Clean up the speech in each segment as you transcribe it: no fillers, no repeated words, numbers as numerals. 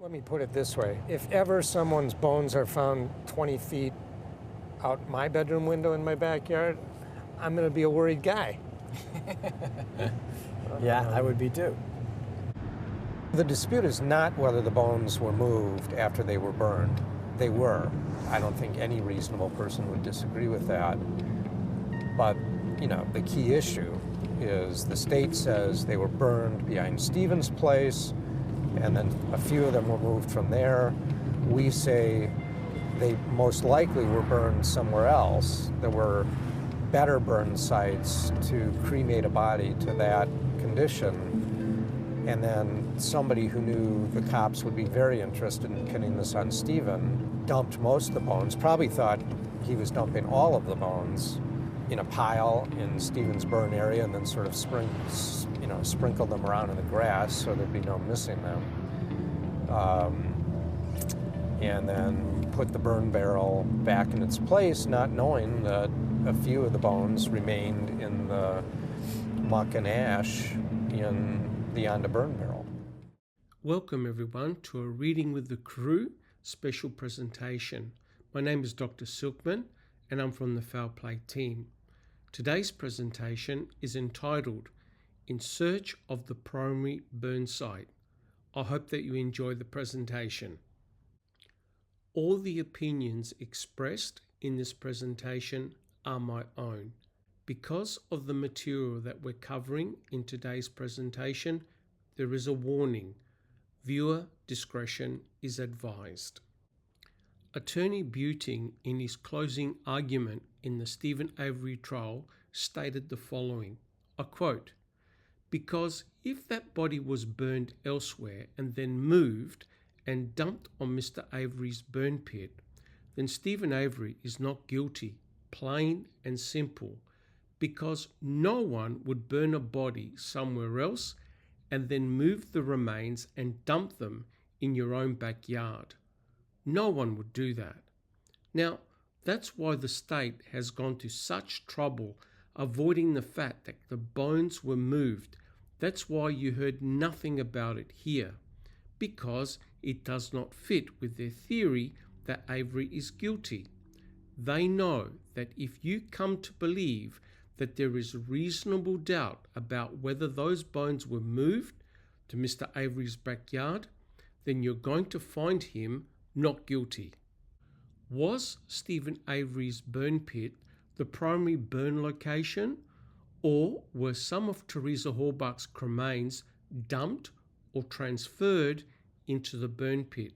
Let me put it this way. If ever someone's bones are found 20 feet out my bedroom window in my backyard, I'm going to be a worried guy. Yeah, I would be too. The dispute is not whether the bones were moved after they were burned. They were. I don't think any reasonable person would disagree with that. But, the key issue is the state says they were burned behind Stephen's place, and then a few of them were moved from there. We say they most likely were burned somewhere else. There were better burn sites to cremate a body to that condition. And then somebody who knew the cops would be very interested in pinning this on Stephen dumped most of the bones, probably thought he was dumping all of the bones in a pile in Stephen's burn area, and then sort of sprinkled them around in the grass so there'd be no missing them. And then put the burn barrel back in its place, not knowing that a few of the bones remained in the muck and ash beyond a burn barrel. Welcome everyone to a Reading with the Crew special presentation. My name is Dr. Silkman and I'm from the Foul Play team. Today's presentation is entitled In Search of the Primary Burn Site. I hope that you enjoy the presentation. All the opinions expressed in this presentation are my own. Because of the material that we're covering in today's presentation, there is a warning. Viewer discretion is advised. Attorney Buting, in his closing argument in the Stephen Avery trial, stated the following, I quote, "Because if that body was burned elsewhere and then moved and dumped on Mr. Avery's burn pit, then Stephen Avery is not guilty, plain and simple, because no one would burn a body somewhere else and then move the remains and dump them in your own backyard. No one would do that. Now, that's why the state has gone to such trouble avoiding the fact that the bones were moved. That's why you heard nothing about it here, because it does not fit with their theory that Avery is guilty. They know that if you come to believe that there is reasonable doubt about whether those bones were moved to Mr. Avery's backyard, then you're going to find him not guilty. Was Stephen Avery's burn pit the primary burn location, or were some of Teresa Halbach's cremains dumped or transferred into the burn pit?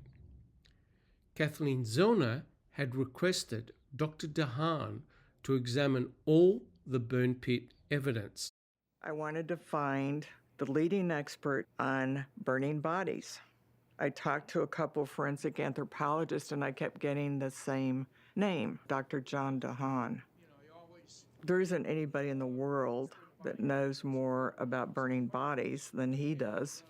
Kathleen Zellner had requested Dr. DeHaan to examine all the burn pit evidence. I wanted to find the leading expert on burning bodies. I talked to a couple forensic anthropologists and I kept getting the same name, Dr. John DeHaan. There isn't anybody in the world that knows more about burning bodies than he does.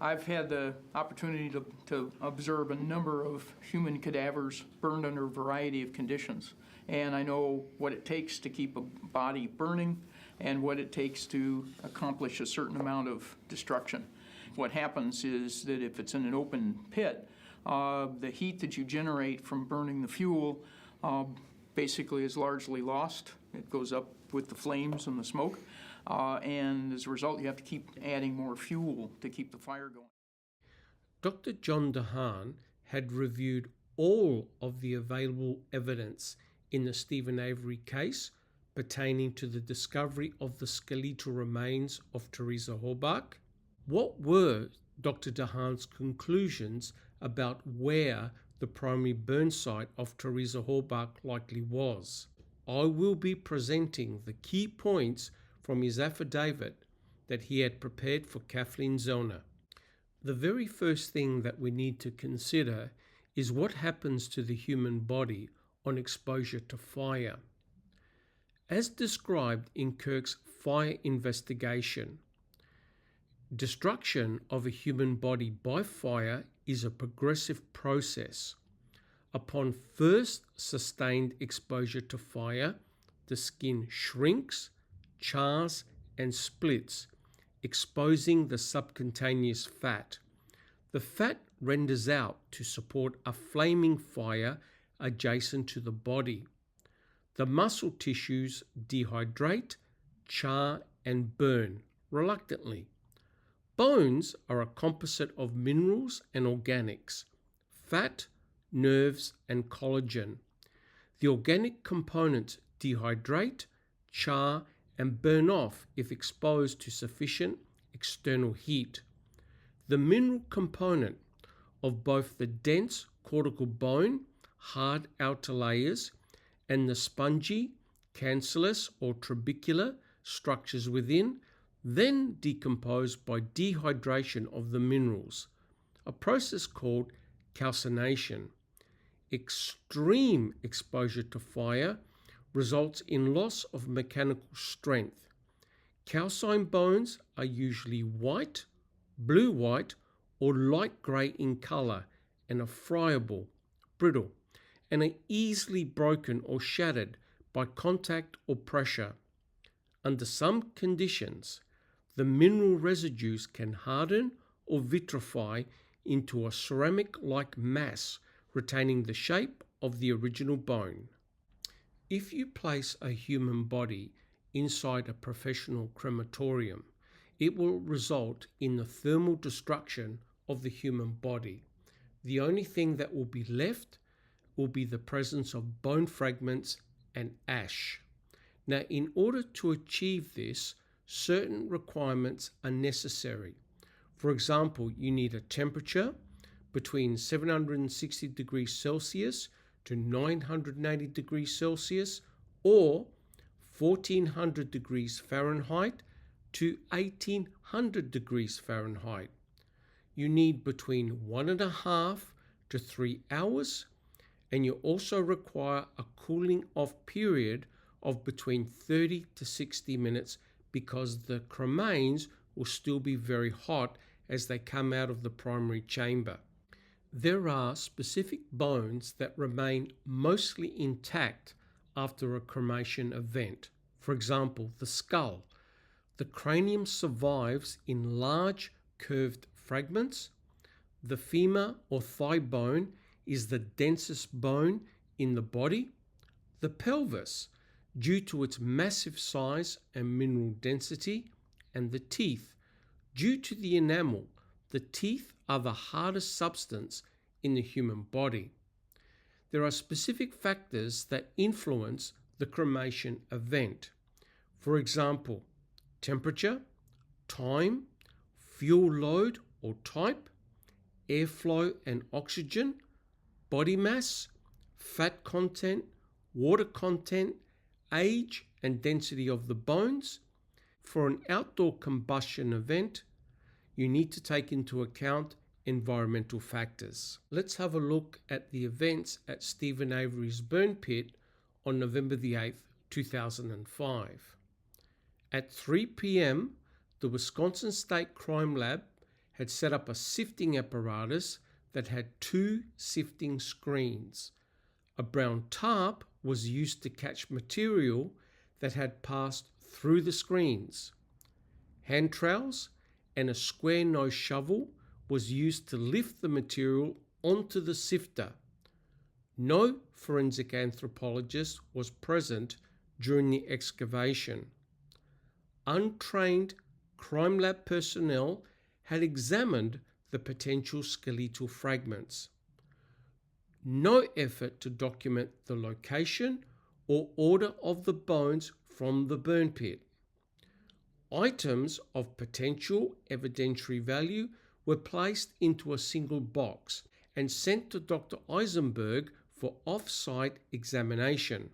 I've had the opportunity to observe a number of human cadavers burned under a variety of conditions. And I know what it takes to keep a body burning and what it takes to accomplish a certain amount of destruction. What happens is that if it's in an open pit, the heat that you generate from burning the fuel basically is largely lost. It goes up with the flames and the smoke. And as a result, you have to keep adding more fuel to keep the fire going. Dr. John DeHaan had reviewed all of the available evidence in the Stephen Avery case pertaining to the discovery of the skeletal remains of Teresa Halbach. What were Dr. DeHaan's conclusions about where the primary burn site of Teresa Halbach likely was? I will be presenting the key points from his affidavit that he had prepared for Kathleen Zellner. The very first thing that we need to consider is what happens to the human body on exposure to fire. As described in Kirk's fire investigation, destruction of a human body by fire is a progressive process. Upon first sustained exposure to fire, the skin shrinks, chars, and splits, exposing the subcutaneous fat. The fat renders out to support a flaming fire adjacent to the body. The muscle tissues dehydrate, char, and burn reluctantly. Bones are a composite of minerals and organics, fat, nerves, and collagen. The organic components dehydrate, char, and burn off if exposed to sufficient external heat. The mineral component of both the dense cortical bone, hard outer layers, and the spongy, cancellous or trabecular structures within then decompose by dehydration of the minerals, a process called calcination. Extreme exposure to fire results in loss of mechanical strength. Calcined bones are usually white, blue-white, or light grey in colour and are friable, brittle, and are easily broken or shattered by contact or pressure. Under some conditions, the mineral residues can harden or vitrify into a ceramic-like mass retaining the shape of the original bone. If you place a human body inside a professional crematorium, it will result in the thermal destruction of the human body. The only thing that will be left will be the presence of bone fragments and ash. Now, in order to achieve this, certain requirements are necessary. For example, you need a temperature between 760 degrees Celsius to 980 degrees Celsius or 1400 degrees Fahrenheit to 1800 degrees Fahrenheit. You need between 1.5 to 3 hours, and you also require a cooling off period of between 30 to 60 minutes because the cremains will still be very hot as they come out of the primary chamber. There are specific bones that remain mostly intact after a cremation event. For example, the skull. The cranium survives in large curved fragments. The femur or thigh bone is the densest bone in the body. The pelvis, due to its massive size and mineral density, and the teeth, due to the enamel. The teeth are the hardest substance in the human body. There are specific factors that influence the cremation event. For example, temperature, time, fuel load or type, airflow and oxygen, body mass, fat content, water content, age and density of the bones. For an outdoor combustion event, you need to take into account environmental factors. Let's have a look at the events at Stephen Avery's burn pit on November the 8th, 2005. At 3 p.m., the Wisconsin State Crime Lab had set up a sifting apparatus that had 2 sifting screens. A brown tarp was used to catch material that had passed through the screens. Hand trowels and a square nose shovel was used to lift the material onto the sifter. No forensic anthropologist was present during the excavation. Untrained crime lab personnel had examined the potential skeletal fragments. No effort to document the location or order of the bones from the burn pit. Items of potential evidentiary value were placed into a single box and sent to Dr. Eisenberg for off-site examination.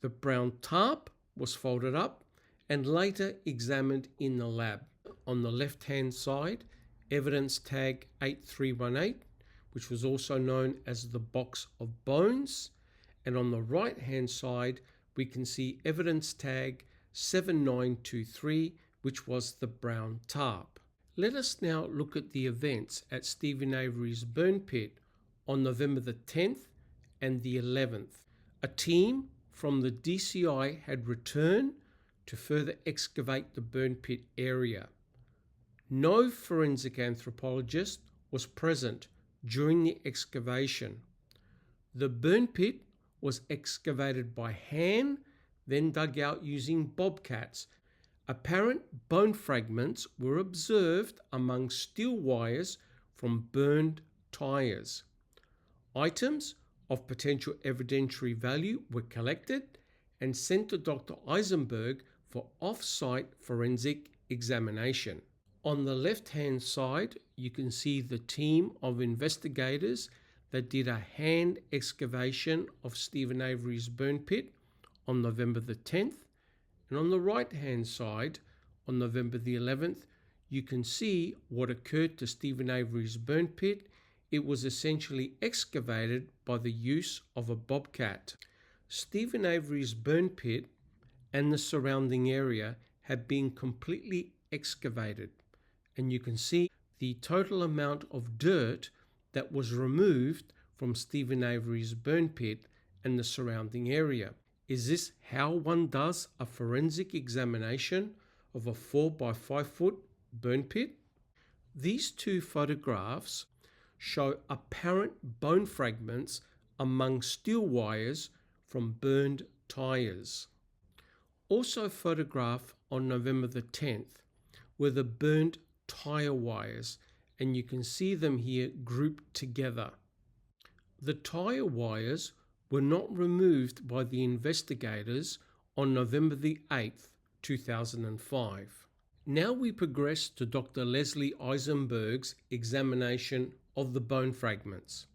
The brown tarp was folded up and later examined in the lab. On the left-hand side, evidence tag 8318, which was also known as the box of bones, and on the right-hand side, we can see evidence tag 7923, which was the brown tarp. Let us now look at the events at Stephen Avery's burn pit on November the 10th and the 11th. A team from the DCI had returned to further excavate the burn pit area. No forensic anthropologist was present during the excavation. The burn pit was excavated by hand, then dug out using bobcats. Apparent bone fragments were observed among steel wires from burned tires. Items of potential evidentiary value were collected and sent to Dr. Eisenberg for off-site forensic examination. On the left-hand side, you can see the team of investigators that did a hand excavation of Stephen Avery's burn pit on November the 10th. And on the right-hand side, on November the 11th, you can see what occurred to Stephen Avery's burn pit. It was essentially excavated by the use of a bobcat. Stephen Avery's burn pit and the surrounding area had been completely excavated, and you can see the total amount of dirt that was removed from Stephen Avery's burn pit and the surrounding area. Is this how one does a forensic examination of a 4 by 5 foot burn pit? These two photographs show apparent bone fragments among steel wires from burned tires. Also photographed on November the 10th were the burned tire wires, and you can see them here grouped together. The tire wires were not removed by the investigators on November the 8th, 2005. Now we progress to Dr. Leslie Eisenberg's examination of the bone fragments.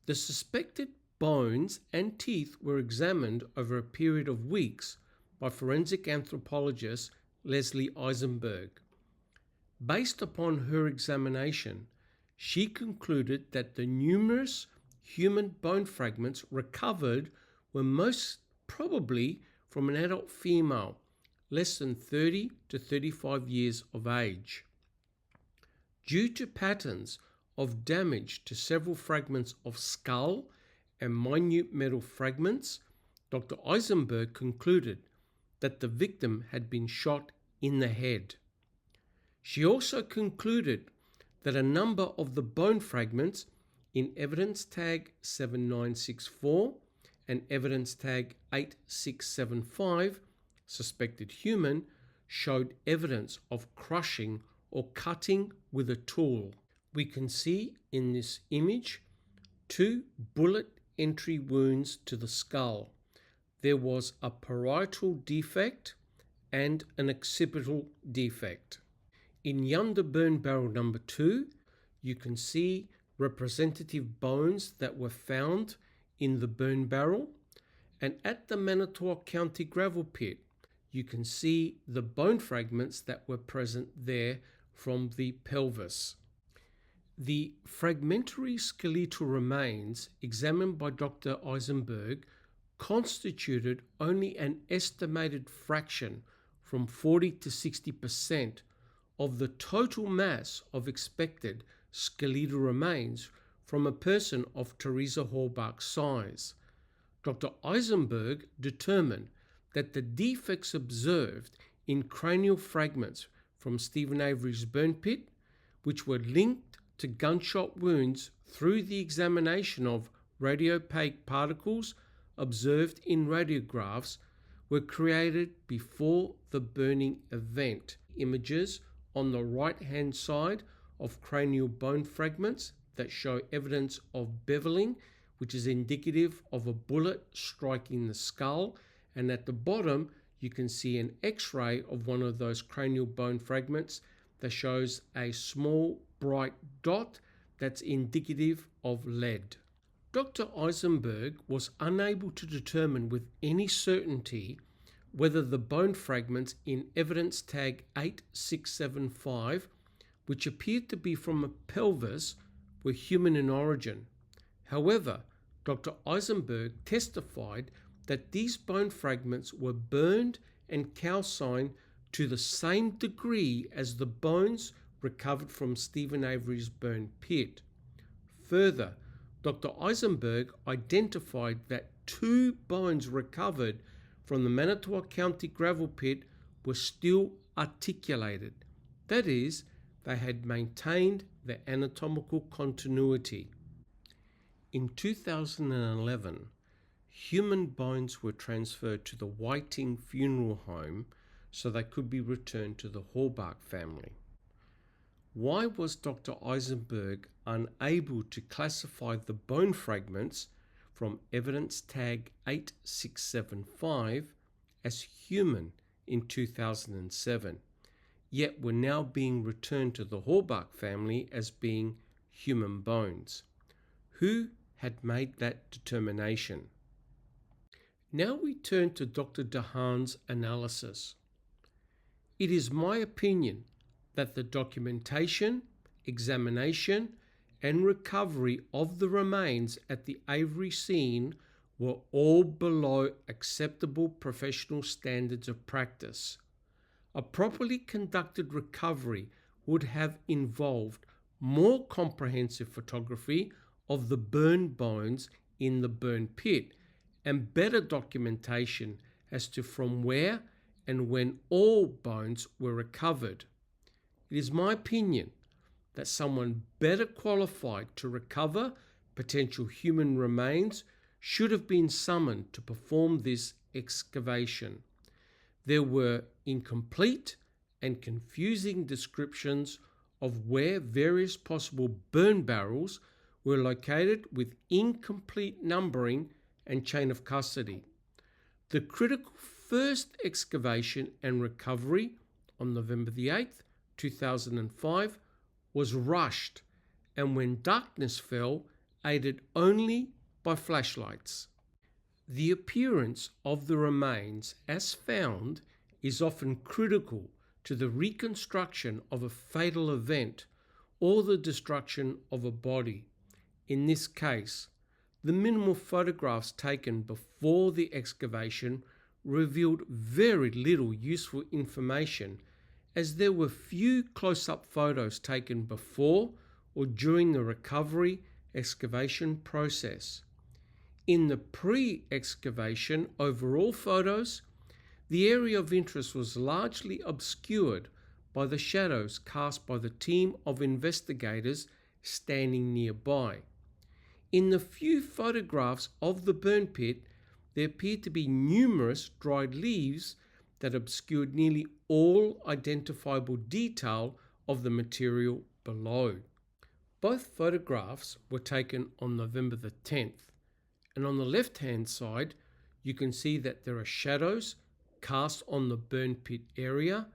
The suspected bones and teeth were examined over a period of weeks by forensic anthropologist Leslie Eisenberg. Based upon her examination, she concluded that the numerous human bone fragments recovered were most probably from an adult female, less than 30 to 35 years of age. Due to patterns of damage to several fragments of skull and minute metal fragments, Dr. Eisenberg concluded that the victim had been shot in the head. She also concluded that a number of the bone fragments in evidence tag 7964 and evidence tag 8675, suspected human, showed evidence of crushing or cutting with a tool. We can see in this image 2 bullet entry wounds to the skull. There was a parietal defect and an occipital defect. In yonder burn barrel number 2, you can see representative bones that were found in the burn barrel, and at the Manitowoc County gravel pit, you can see the bone fragments that were present there from the pelvis. The fragmentary skeletal remains examined by Dr. Eisenberg constituted only an estimated fraction from 40 to 60% of the total mass of expected skeletal remains from a person of Teresa Halbach's size. Dr. Eisenberg determined that the defects observed in cranial fragments from Stephen Avery's burn pit, which were linked to gunshot wounds through the examination of radiopaque particles observed in radiographs, were created before the burning event. Images on the right-hand side of cranial bone fragments that show evidence of beveling, which is indicative of a bullet striking the skull, and at the bottom you can see an X-ray of one of those cranial bone fragments that shows a small bright dot that's indicative of lead. Dr. Eisenberg was unable to determine with any certainty whether the bone fragments in evidence tag 8675, which appeared to be from a pelvis, were human in origin. However, Dr. Eisenberg testified that these bone fragments were burned and calcined to the same degree as the bones recovered from Stephen Avery's burn pit. Further, Dr. Eisenberg identified that 2 bones recovered from the Manitowoc County gravel pit were still articulated. That is, they had maintained the anatomical continuity. In 2011, human bones were transferred to the Whiting Funeral Home so they could be returned to the Hallbach family. Why was Dr. Eisenberg unable to classify the bone fragments from evidence tag 8675 as human in 2007, yet were now being returned to the Hallbach family as being human bones? Who had made that determination? Now we turn to Dr. DeHaan's analysis. It is my opinion that the documentation, examination, and recovery of the remains at the Avery scene were all below acceptable professional standards of practice. A properly conducted recovery would have involved more comprehensive photography of the burned bones in the burn pit and better documentation as to from where and when all bones were recovered. It is my opinion that someone better qualified to recover potential human remains should have been summoned to perform this excavation. There were incomplete and confusing descriptions of where various possible burn barrels were located with incomplete numbering and chain of custody. The critical first excavation and recovery on November the 8th, 2005 was rushed, and when darkness fell, aided only by flashlights. The appearance of the remains as found is often critical to the reconstruction of a fatal event or the destruction of a body. In this case, the minimal photographs taken before the excavation revealed very little useful information, as there were few close-up photos taken before or during the recovery excavation process. In the pre-excavation overall photos, the area of interest was largely obscured by the shadows cast by the team of investigators standing nearby. In the few photographs of the burn pit, there appeared to be numerous dried leaves that obscured nearly all identifiable detail of the material below. Both photographs were taken on November the 10th, and on the left-hand side, you can see that there are shadows cast on the burn pit area,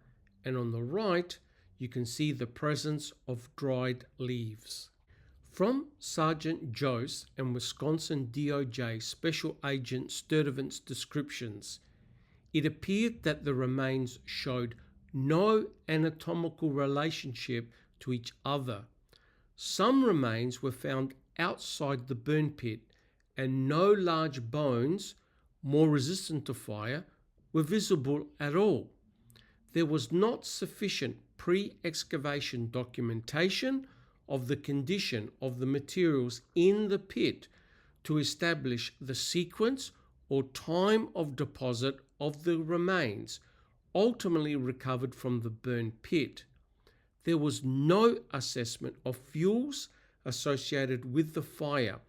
and on the right, you can see the presence of dried leaves. From Sergeant Jose and Wisconsin DOJ Special Agent Sturdivant's descriptions, it appeared that the remains showed no anatomical relationship to each other. Some remains were found outside the burn pit, and no large bones, more resistant to fire, were visible at all. There was not sufficient pre-excavation documentation of the condition of the materials in the pit to establish the sequence or time of deposit of the remains ultimately recovered from the burn pit. There was no assessment of fuels associated with the fire,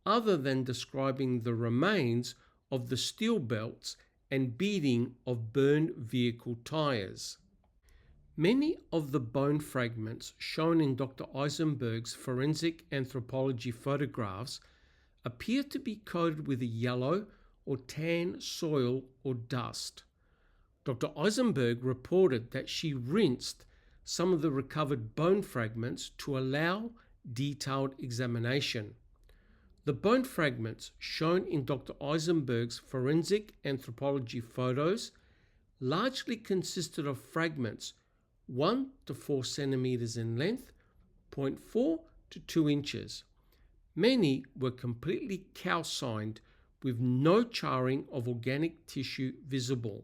other than describing the remains of the steel belts and beading of burned vehicle tires. Many of the bone fragments shown in Dr. Eisenberg's forensic anthropology photographs appear to be coated with a yellow or tan soil or dust. Dr. Eisenberg reported that she rinsed some of the recovered bone fragments to allow detailed examination. The bone fragments shown in Dr. Eisenberg's forensic anthropology photos largely consisted of fragments 1 to 4 centimeters in length, 0.4 to 2 inches. Many were completely calcined with no charring of organic tissue visible.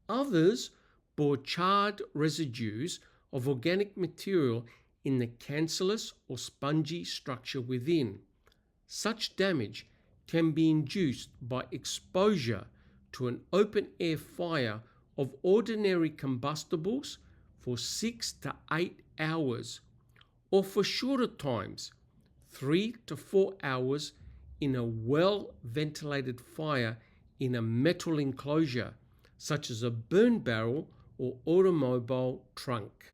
Others bore charred residues of organic material in the cancellous or spongy structure within. Such damage can be induced by exposure to an open-air fire of ordinary combustibles for 6 to 8 hours, or for shorter times, 3 to 4 hours in a well-ventilated fire in a metal enclosure, such as a burn barrel or automobile trunk.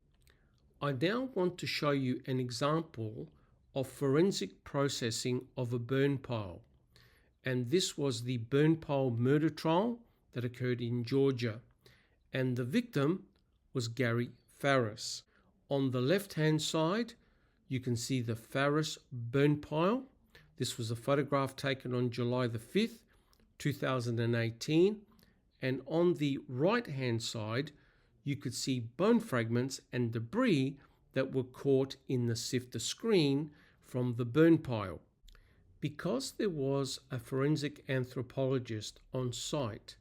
I now want to show you an example of forensic processing of a burn pile, and this was the burn pile murder trial that occurred in Georgia, and the victim was Gary Farris. On the left-hand side, you can see the Farris burn pile. This was a photograph taken on July the 5th, 2018, and on the right-hand side, you could see bone fragments and debris that were caught in the sifter screen from the burn pile. Because there was a forensic anthropologist on site,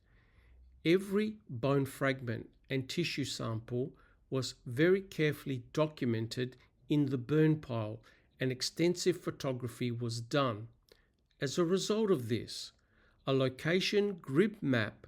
every bone fragment and tissue sample was very carefully documented in the burn pile, and extensive photography was done. As a result of this, a location grid map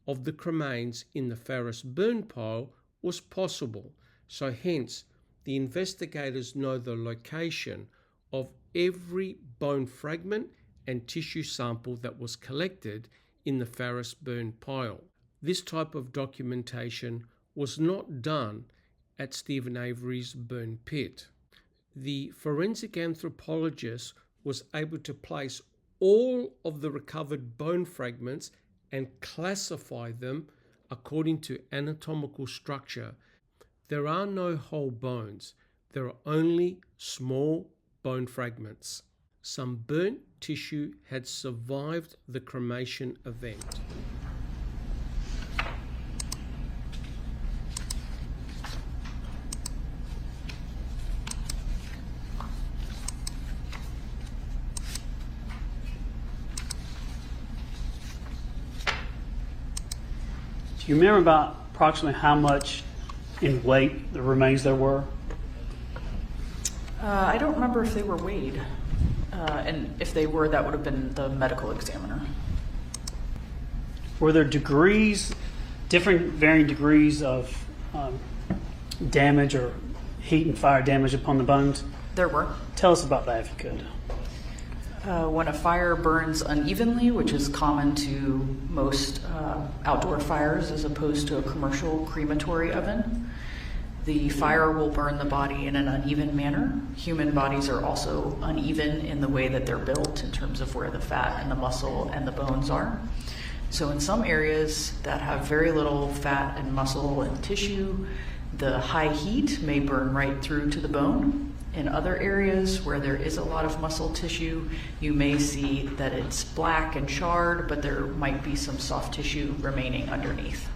of the cremains in the Farris burn pile was possible, so hence the investigators know the location of every bone fragment and tissue sample that was collected in the Farris burn pile. This type of documentation was not done at Stephen Avery's burn pit. The forensic anthropologist was able to place all of the recovered bone fragments and classify them according to anatomical structure. There are no whole bones, there are only small bone fragments. Some burnt tissue had survived the cremation event. Do you remember about approximately how much in weight the remains there were? I don't remember if they were weighed. And if they were, that would have been the medical examiner. Were there degrees, different varying degrees of damage or heat and fire damage upon the bones? There were. Tell us about that if you could. When a fire burns unevenly, which is common to most outdoor fires as opposed to a commercial crematory oven, the fire will burn the body in an uneven manner. Human bodies are also uneven in the way that they're built in terms of where the fat and the muscle and the bones are. So in some areas that have very little fat and muscle and tissue, the high heat may burn right through to the bone. In other areas where there is a lot of muscle tissue, you may see that it's black and charred, but there might be some soft tissue remaining underneath.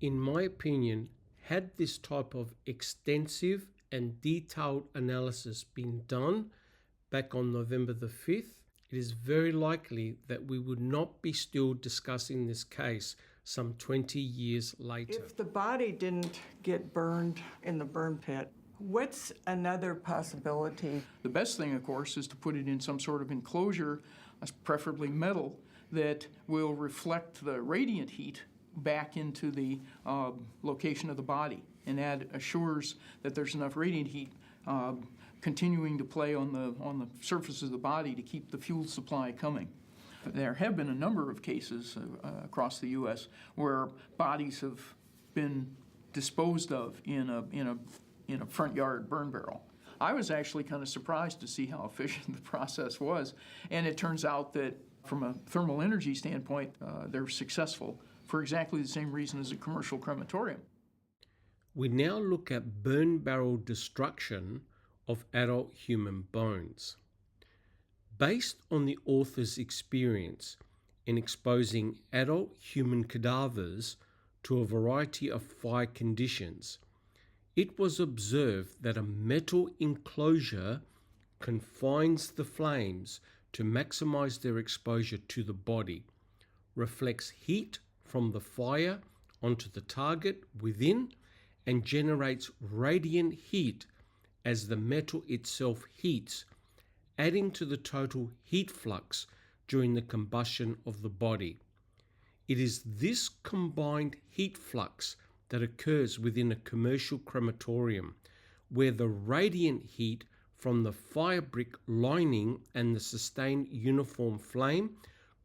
In my opinion, had this type of extensive and detailed analysis been done back on November the 5th, it is very likely that we would not be still discussing this case some 20 years later. If the body didn't get burned in the burn pit, what's another possibility? The best thing, of course, is to put it in some sort of enclosure, preferably metal, that will reflect the radiant heat back into the location of the body, and that assures that there's enough radiant heat continuing to play on the surface of the body to keep the fuel supply coming. There have been a number of cases across the U.S. where bodies have been disposed of in a front yard burn barrel. I was actually kind of surprised to see how efficient the process was, and it turns out that from a thermal energy standpoint, they're successful for exactly the same reason as a commercial crematorium. We now look at burn barrel destruction of adult human bones. Based on the author's experience in exposing adult human cadavers to a variety of fire conditions, it was observed that a metal enclosure confines the flames to maximize their exposure to the body, reflects heat from the fire onto the target within, and generates radiant heat as the metal itself heats, adding to the total heat flux during the combustion of the body. It is this combined heat flux that occurs within a commercial crematorium, where the radiant heat from the fire brick lining and the sustained uniform flame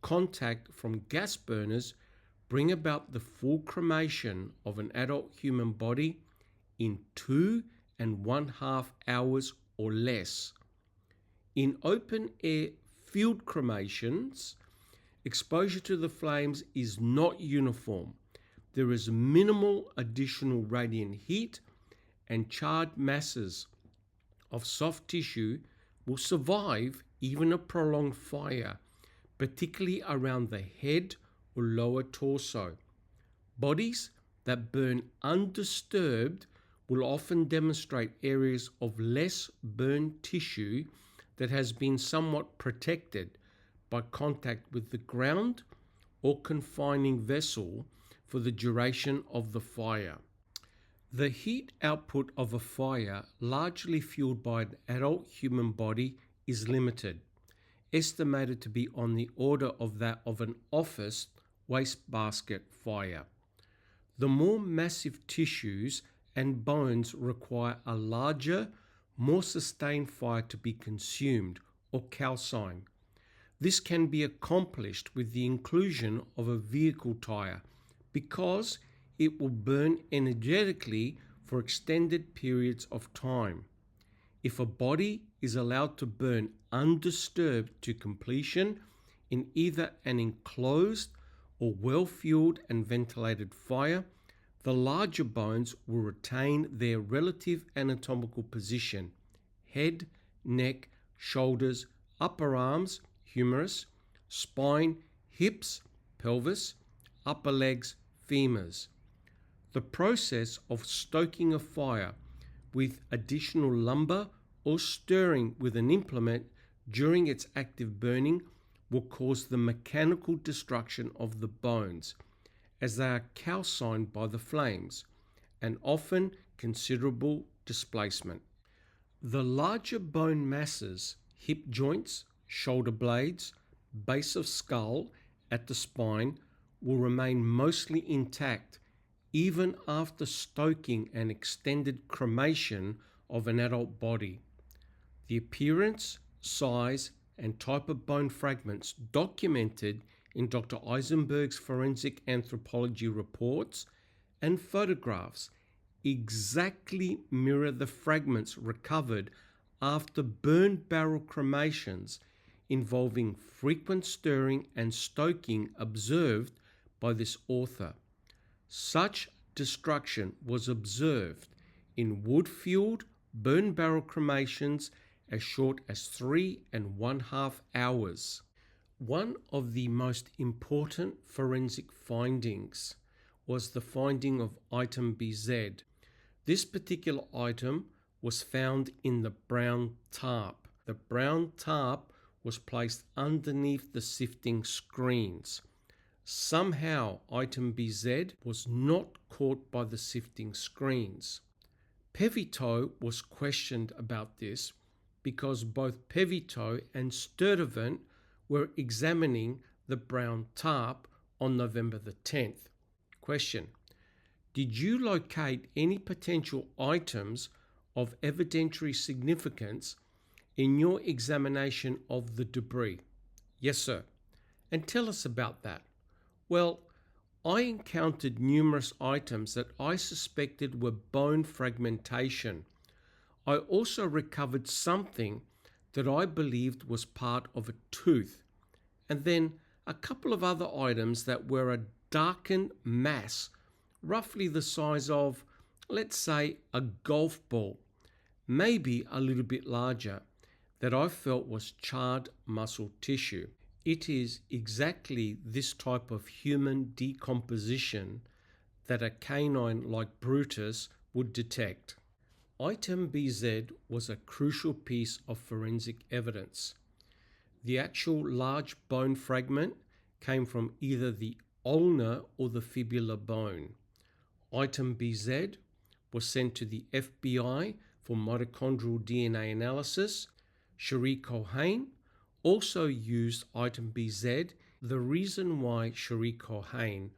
contact from gas burners bring about the full cremation of an adult human body in 2.5 hours or less. In open air field cremations, exposure to the flames is not uniform. There is minimal additional radiant heat, and charred masses of soft tissue will survive even a prolonged fire, particularly around the head or lower torso. Bodies that burn undisturbed will often demonstrate areas of less burned tissue that has been somewhat protected by contact with the ground or confining vessel for the duration of the fire. The heat output of a fire largely fueled by an adult human body is limited, estimated to be on the order of that of an office wastebasket fire. The more massive tissues and bones require a larger, more sustained fire to be consumed or calcined. This can be accomplished with the inclusion of a vehicle tire because it will burn energetically for extended periods of time. If a body is allowed to burn undisturbed to completion in either an enclosed or well-fueled and ventilated fire, the larger bones will retain their relative anatomical position: head, neck, shoulders, upper arms, humerus, spine, hips, pelvis, upper legs, femurs. The process of stoking a fire with additional lumber or stirring with an implement during its active burning will cause the mechanical destruction of the bones as they are calcined by the flames and often considerable displacement. The larger bone masses, hip joints, shoulder blades, base of skull at the spine will remain mostly intact even after stoking and extended cremation of an adult body. The appearance, size, and type of bone fragments documented in Dr. Eisenberg's forensic anthropology reports and photographs exactly mirror the fragments recovered after burn barrel cremations involving frequent stirring and stoking observed by this author. Such destruction was observed in wood-fueled burn barrel cremations as short as 3.5 hours. One of the most important forensic findings was the finding of item BZ. This particular item was found in the brown tarp. The brown tarp was placed underneath the sifting screens. Somehow item BZ was not caught by the sifting screens. Pevito was questioned about this because both Pevito and Sturtevant were examining the brown tarp on November the 10th. Question: did you locate any potential items of evidentiary significance in your examination of the debris? Yes, sir. And tell us about that. Well, I encountered numerous items that I suspected were bone fragmentation. I also recovered something that I believed was part of a tooth, and then a couple of other items that were a darkened mass, roughly the size of, let's say, a golf ball, maybe a little bit larger, that I felt was charred muscle tissue. It is exactly this type of human decomposition that a canine like Brutus would detect. Item BZ was a crucial piece of forensic evidence. The actual large bone fragment came from either the ulnar or the fibular bone. Item BZ was sent to the FBI for mitochondrial DNA analysis. Cherie Cohen also used item BZ. The reason why Cherie Cohen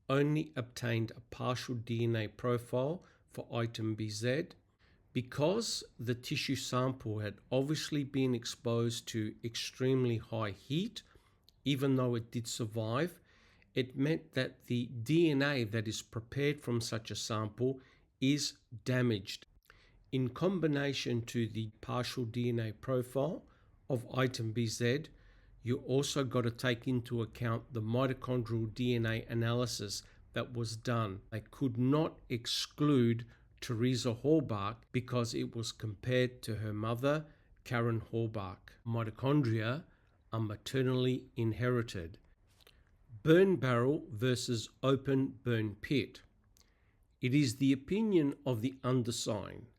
only obtained a partial DNA profile for item BZ Because the tissue sample had obviously been exposed to extremely high heat, even though it did survive, it meant that the DNA that is prepared from such a sample is damaged. In combination to the partial DNA profile of item BZ, you also got to take into account the mitochondrial DNA analysis that was done. They could not exclude Teresa Halbach because it was compared to her mother, Karen Halbach. Mitochondria are maternally inherited. Burn barrel versus open burn pit. It is the opinion of the undersigned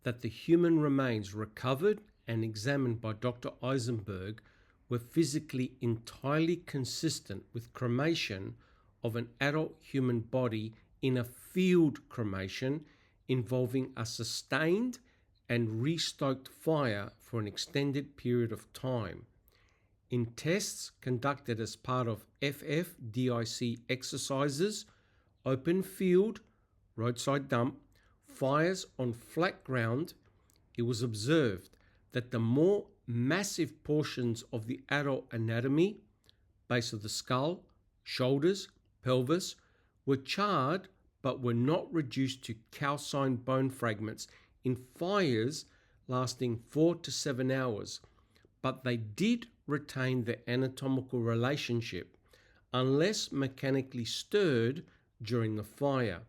that the human remains recovered and examined by Dr. Eisenberg were physically entirely consistent with cremation of an adult human body in a field cremation involving a sustained and restoked fire for an extended period of time. In tests conducted as part of FFDIC exercises, open field, roadside dump, fires on flat ground, it was observed that the more massive portions of the adult anatomy, base of the skull, shoulders, pelvis, were charred but were not reduced to calcined bone fragments in fires lasting 4 to 7 hours, but they did retain their anatomical relationship unless mechanically stirred during the fire.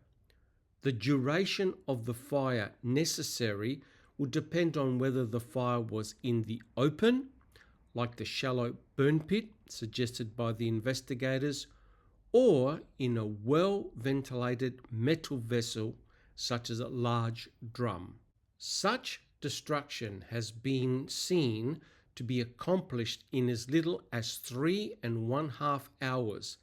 The duration of the fire necessary would depend on whether the fire was in the open, like the shallow burn pit suggested by the investigators, or in a well-ventilated metal vessel such as a large drum. Such destruction has been seen to be accomplished in as little as 3.5 hours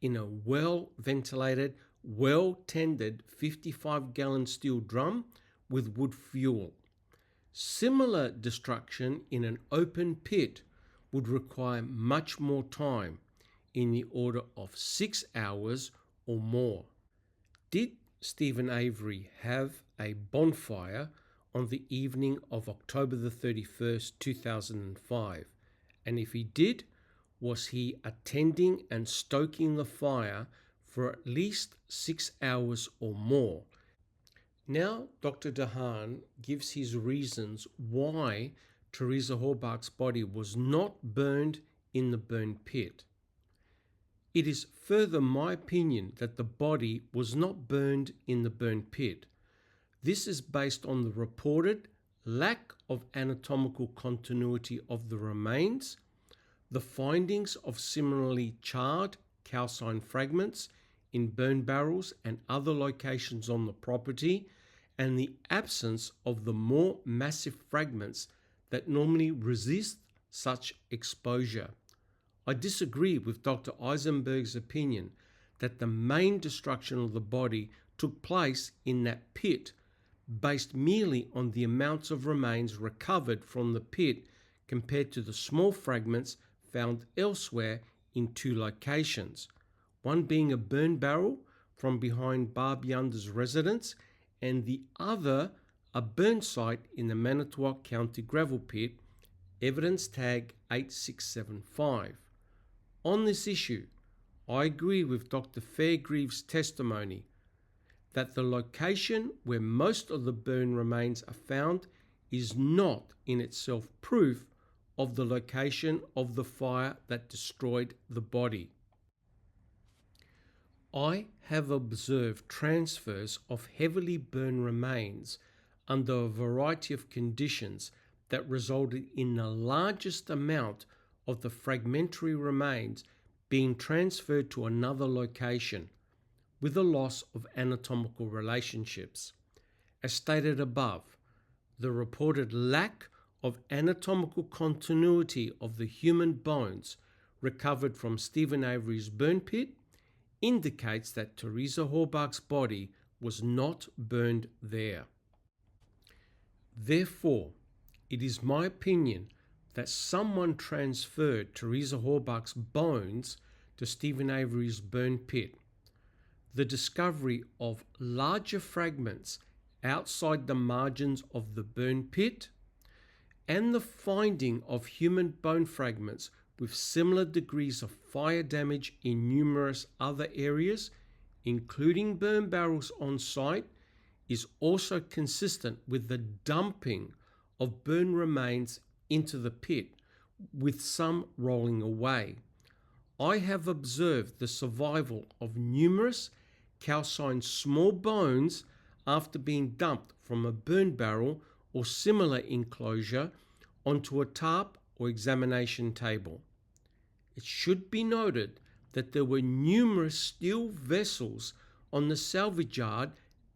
in a well-ventilated, well-tended 55-gallon steel drum with wood fuel. Similar destruction in an open pit would require much more time, in the order of 6 hours or more. Did Stephen Avery have a bonfire on the evening of October the 31st, 2005? And if he did, was he attending and stoking the fire for at least 6 hours or more? Now, Dr. DeHaan gives his reasons why Teresa Halbach's body was not burned in the burn pit. It is further my opinion that the body was not burned in the burn pit. This is based on the reported lack of anatomical continuity of the remains, the findings of similarly charred calcined fragments in burn barrels and other locations on the property, and the absence of the more massive fragments that normally resist such exposure. I disagree with Dr. Eisenberg's opinion that the main destruction of the body took place in that pit, based merely on the amounts of remains recovered from the pit compared to the small fragments found elsewhere in 2 locations, one being a burn barrel from behind Barb Yunder's residence and the other a burn site in the Manitowoc County gravel pit, evidence tag 8675. On this issue, I agree with Dr. Fairgreaves' testimony that the location where most of the burn remains are found is not in itself proof of the location of the fire that destroyed the body. I have observed transfers of heavily burned remains under a variety of conditions that resulted in the largest amount of the fragmentary remains being transferred to another location with a loss of anatomical relationships. As stated above, the reported lack of anatomical continuity of the human bones recovered from Stephen Avery's burn pit indicates that Teresa Halbach's body was not burned there. Therefore, it is my opinion that someone transferred Teresa Halbach's bones to Stephen Avery's burn pit. The discovery of larger fragments outside the margins of the burn pit, and the finding of human bone fragments with similar degrees of fire damage in numerous other areas, including burn barrels on site, is also consistent with the dumping of burn remains into the pit, with some rolling away. I have observed the survival of numerous calcined small bones after being dumped from a burn barrel or similar enclosure onto a tarp or examination table. It should be noted that there were numerous steel vessels on the salvage yard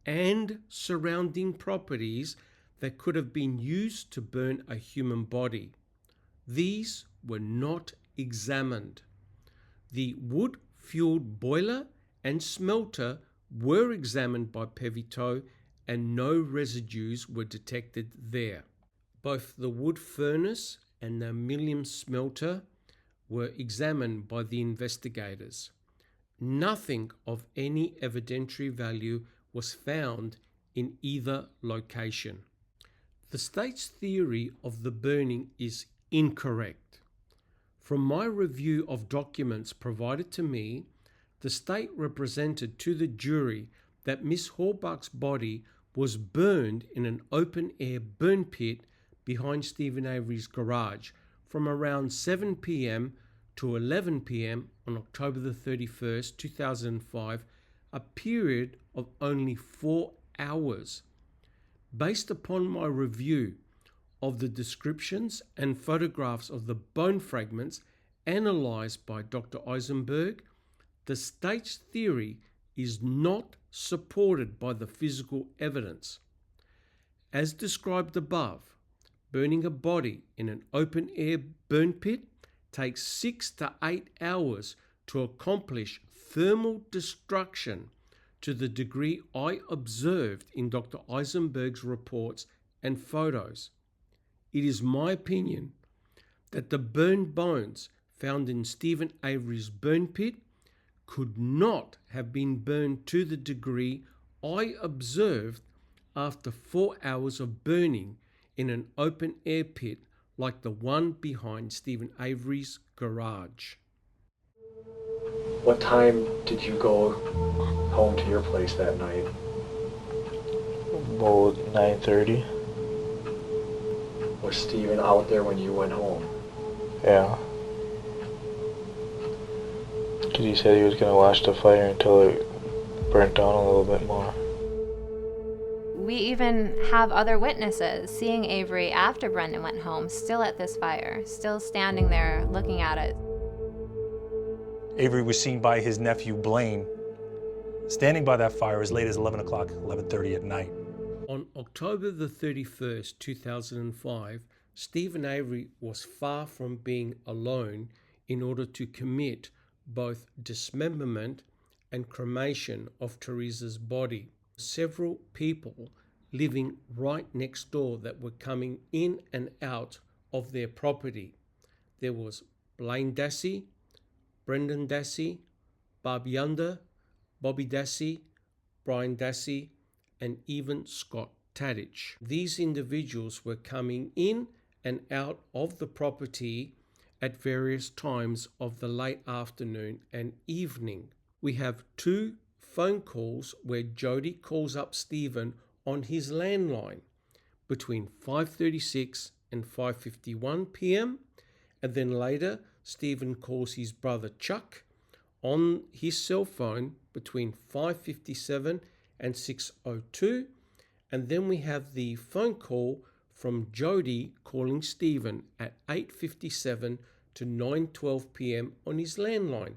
and surrounding properties that could have been used to burn a human body. These were not examined. The wood-fueled boiler and smelter were examined by Pevito and no residues were detected there. Both the wood furnace and the aluminium smelter were examined by the investigators. Nothing of any evidentiary value was found in either location. The state's theory of the burning is incorrect. From my review of documents provided to me, the state represented to the jury that Miss Halbach's body was burned in an open-air burn pit behind Stephen Avery's garage from around 7 p.m. to 11 p.m. on October the 31st, 2005, a period of only 4 hours. Based upon my review of the descriptions and photographs of the bone fragments analyzed by Dr. Eisenberg, the state's theory is not supported by the physical evidence. As described above, burning a body in an open-air burn pit takes 6 to 8 hours to accomplish thermal destruction to the degree I observed in Dr. Eisenberg's reports and photos. It is my opinion that the burned bones found in Stephen Avery's burn pit could not have been burned to the degree I observed after 4 hours of burning in an open air pit like the one behind Stephen Avery's garage. What time did you go home to your place that night? About 9:30. Was Stephen out there when you went home? Yeah. Because he said he was going to watch the fire until it burnt down a little bit more. We even have other witnesses seeing Avery after Brendan went home, still at this fire, still standing there looking at it. Avery was seen by his nephew Blaine standing by that fire as late as 11 o'clock, 11:30 at night. On October the 31st, 2005, Stephen Avery was far from being alone in order to commit both dismemberment and cremation of Teresa's body. Several people living right next door that were coming in and out of their property. There was Blaine Dassey, Brendan Dassey, Barb Yunder, Bobby Dassey, Brian Dassey, and even Scott Tadich. These individuals were coming in and out of the property at various times of the late afternoon and evening. We have 2 phone calls where Jody calls up Stephen on his landline between 5:36 and 5:51 p.m. and then later Stephen calls his brother Chuck on his cell phone between 5:57 and 6:02, and then we have the phone call from Jody calling Stephen at 8:57 to 9:12 p.m. on his landline.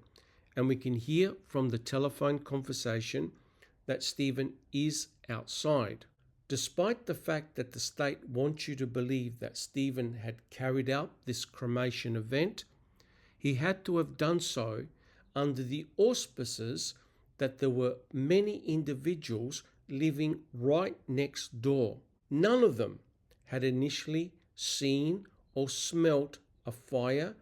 And we can hear from the telephone conversation that Stephen is outside. Despite the fact that the state wants you to believe that Stephen had carried out this cremation event, he had to have done so under the auspices that there were many individuals living right next door. None of them had initially seen or smelt a fire.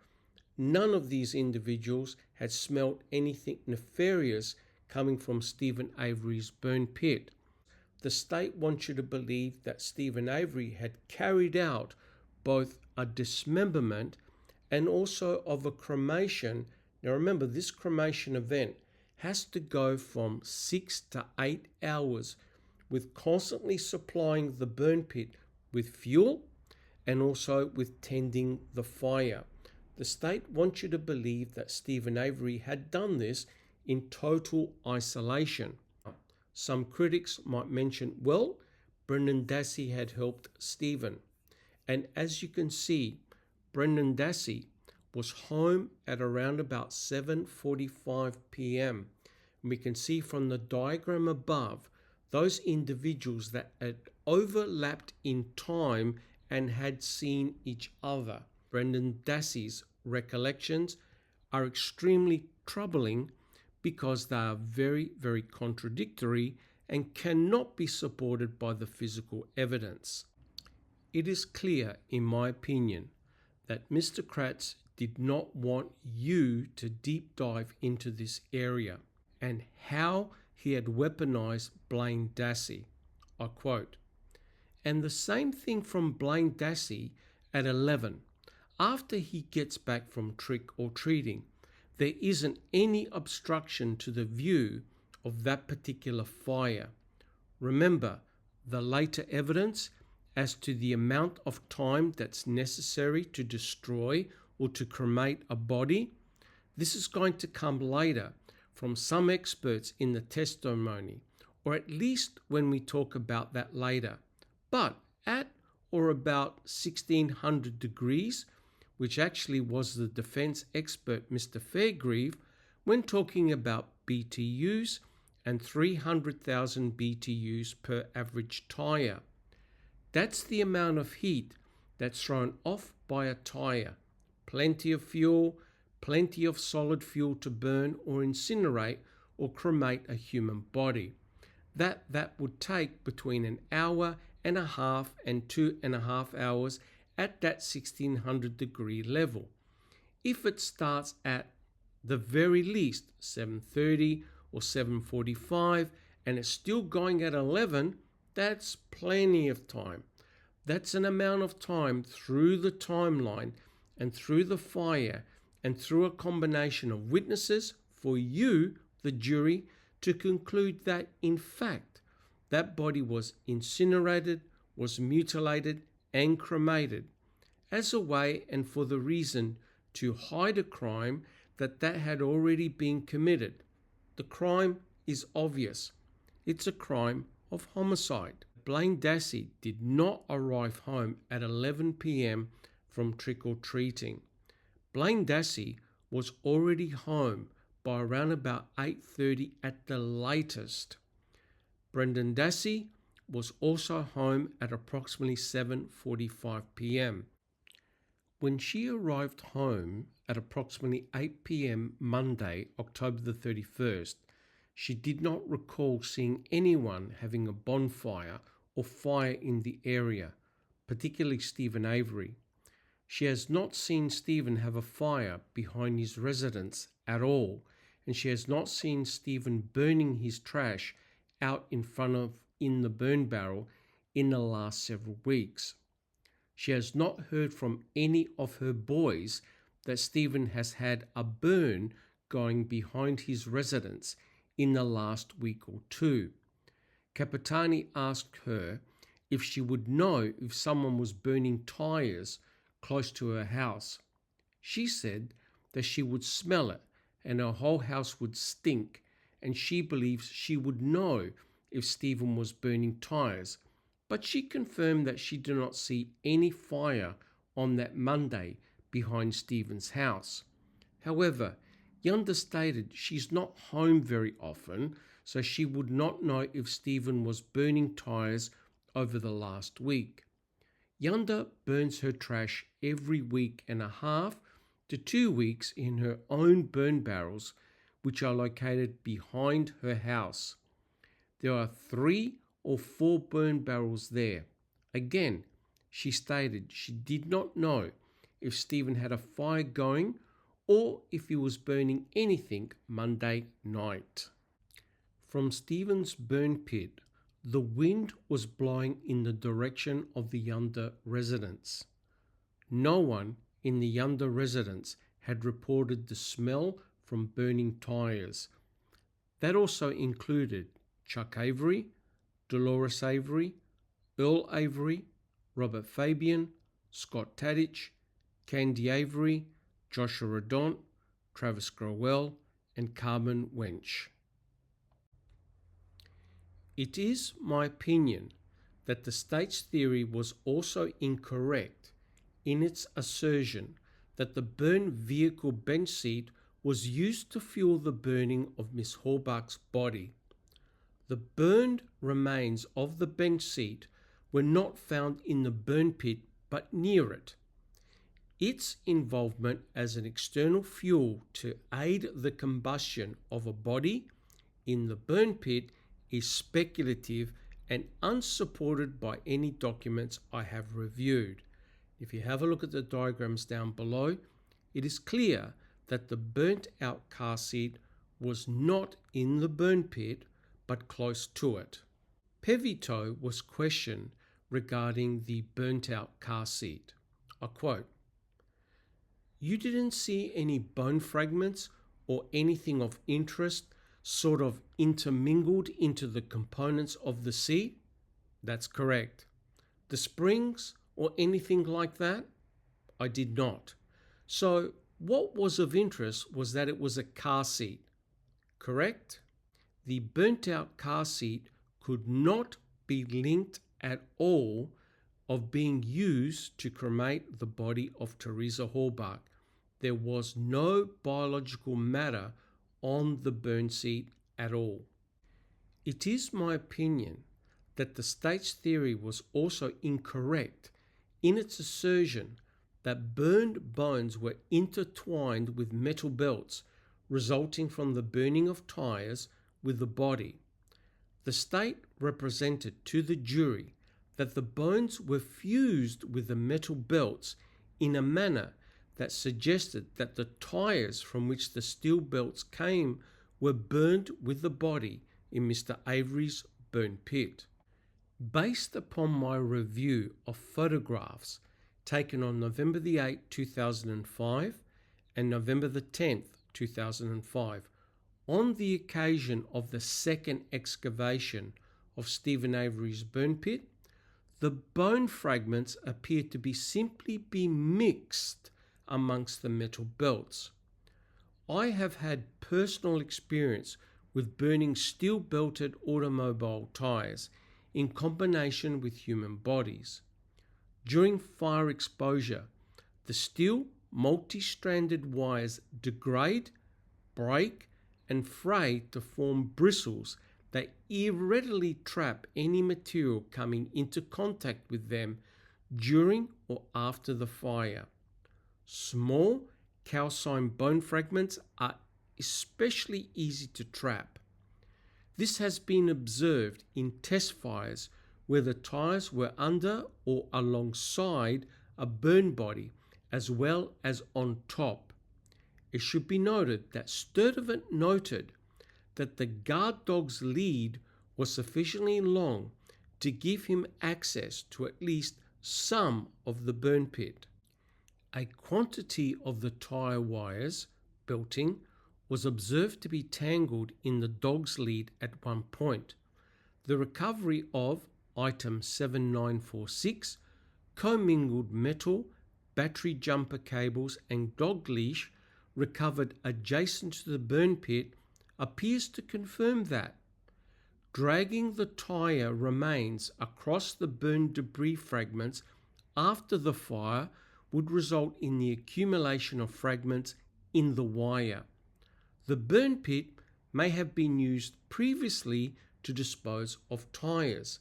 None of these individuals had smelt anything nefarious coming from Stephen Avery's burn pit. the state wants you to believe that Stephen Avery had carried out both a dismemberment and also of a cremation. Now remember, this cremation event has to go from 6 to 8 hours, with constantly supplying the burn pit with fuel and also with tending the fire. The state wants you to believe that Stephen Avery had done this in total isolation. Some critics might mention, well, Brendan Dassey had helped Stephen. And as you can see, Brendan Dassey was home at around about 7:45 p.m. And we can see from the diagram above those individuals that had overlapped in time and had seen each other. Brendan Dassey's recollections are extremely troubling because they are very, very contradictory and cannot be supported by the physical evidence. It is clear, in my opinion, that Mr. Kratz did not want you to deep dive into this area and how he had weaponized Blaine Dassey. I quote, "And the same thing from Blaine Dassey at 11. After he gets back from trick or treating, there isn't any obstruction to the view of that particular fire. Remember, the later evidence as to the amount of time that's necessary to destroy or to cremate a body, this is going to come later from some experts in the testimony, or at least when we talk about that later. But at or about 1600 degrees, which actually was the defense expert Mr. Fairgrieve, when talking about BTUs and 300,000 BTUs per average tire. That's the amount of heat that's thrown off by a tire. Plenty of fuel, plenty of solid fuel to burn or incinerate or cremate a human body. That would take between an hour and a half and 2.5 hours at that 1600 degree level. If it starts at the very least 7:30 or 7:45 and it's still going at 11, that's plenty of time. That's an amount of time through the timeline and through the fire and through a combination of witnesses for you, the jury, to conclude that in fact that body was incinerated, was mutilated and cremated as a way and for the reason to hide a crime that had already been committed. The crime is obvious. It's a crime of homicide. Blaine Dassey did not arrive home at 11 p.m. from trick-or-treating. Blaine Dassey was already home by around about 8:30 at the latest. Brendan Dassey was also home at approximately 7:45 p.m. When she arrived home at approximately 8 p.m. Monday, October the 31st, she did not recall seeing anyone having a bonfire or fire in the area, particularly Stephen Avery. She has not seen Stephen have a fire behind his residence at all, and she has not seen Stephen burning his trash out in the burn barrel in the last several weeks. She has not heard from any of her boys that Stephen has had a burn going behind his residence in the last week or two. Capitani asked her if she would know if someone was burning tires close to her house. She said that she would smell it and her whole house would stink, and she believes she would know if Stephen was burning tires, but she confirmed that she did not see any fire on that Monday behind Stephen's house. However, Yunda stated she's not home very often, so she would not know if Stephen was burning tires over the last week. Yunda burns her trash every week and a half to 2 weeks in her own burn barrels, which are located behind her house. There are 3 or 4 burn barrels there. Again, she stated she did not know if Stephen had a fire going or if he was burning anything Monday night. From Stephen's burn pit, the wind was blowing in the direction of the Yunda residence. No one in the Yunda residence had reported the smell from burning tyres. That also included Chuck Avery, Dolores Avery, Earl Avery, Robert Fabian, Scott Tadich, Candy Avery, Joshua Redont, Travis Growell, and Carmen Wench. It is my opinion that the state's theory was also incorrect in its assertion that the burned vehicle bench seat was used to fuel the burning of Miss Halbach's body. The burned remains of the bench seat were not found in the burn pit but near it. Its involvement as an external fuel to aid the combustion of a body in the burn pit is speculative and unsupported by any documents I have reviewed. If you have a look at the diagrams down below, it is clear that the burnt out car seat was not in the burn pit but close to it. Pevito was questioned regarding the burnt out car seat. I quote, "You didn't see any bone fragments or anything of interest sort of intermingled into the components of the seat?" That's correct. The springs or anything like that? I did not. So what was of interest was that it was a car seat, correct? The burnt out car seat could not be linked at all of being used to cremate the body of Teresa Halbach. There was no biological matter on the burn seat at all. It is my opinion that the state's theory was also incorrect in its assertion that burned bones were intertwined with metal belts resulting from the burning of tyres with the body. The state represented to the jury that the bones were fused with the metal belts in a manner that suggested that the tyres from which the steel belts came were burned with the body in Mr. Avery's burn pit. Based upon my review of photographs taken on November the 8th, 2005 and November the 10th, 2005, on the occasion of the second excavation of Stephen Avery's burn pit, the bone fragments appear to be simply mixed amongst the metal belts. I have had personal experience with burning steel-belted automobile tyres in combination with human bodies. During fire exposure, the steel multi-stranded wires degrade, break, and fray to form bristles that irreadily trap any material coming into contact with them during or after the fire. Small calcined bone fragments are especially easy to trap. This has been observed in test fires where the tyres were under or alongside a burn body as well as on top. It should be noted that Sturtevant noted that the guard dog's lead was sufficiently long to give him access to at least some of the burn pit. A quantity of the tyre wires, belting, was observed to be tangled in the dog's lead at one point. The recovery of item 7946, commingled metal, battery jumper cables and dog leash recovered adjacent to the burn pit appears to confirm that. Dragging the tyre remains across the burned debris fragments after the fire would result in the accumulation of fragments in the wire. The burn pit may have been used previously to dispose of tyres,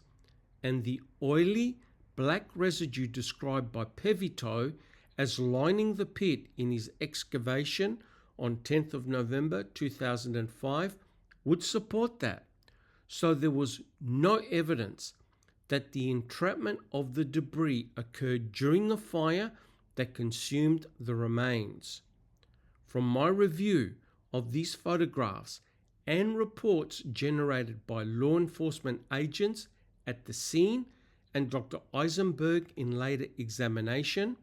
and the oily black residue described by Pevito as lining the pit in his excavation on 10th of November 2005 would support that. So there was no evidence that the entrapment of the debris occurred during the fire that consumed the remains. From my review of these photographs and reports generated by law enforcement agents at the scene and Dr. Eisenberg in later examination,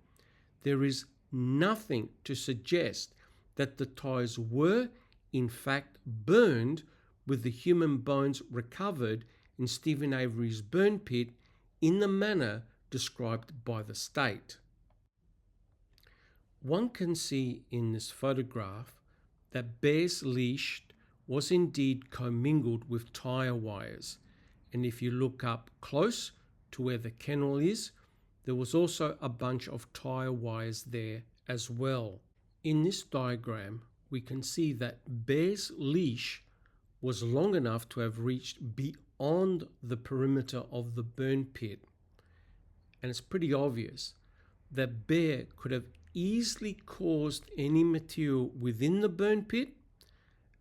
there is nothing to suggest that the tyres were in fact burned with the human bones recovered in Stephen Avery's burn pit in the manner described by the state. One can see in this photograph that Bear's leash was indeed commingled with tyre wires, and if you look up close to where the kennel is, there was also a bunch of tyre wires there as well. In this diagram, we can see that Bear's leash was long enough to have reached beyond the perimeter of the burn pit. And it's pretty obvious that Bear could have easily caused any material within the burn pit,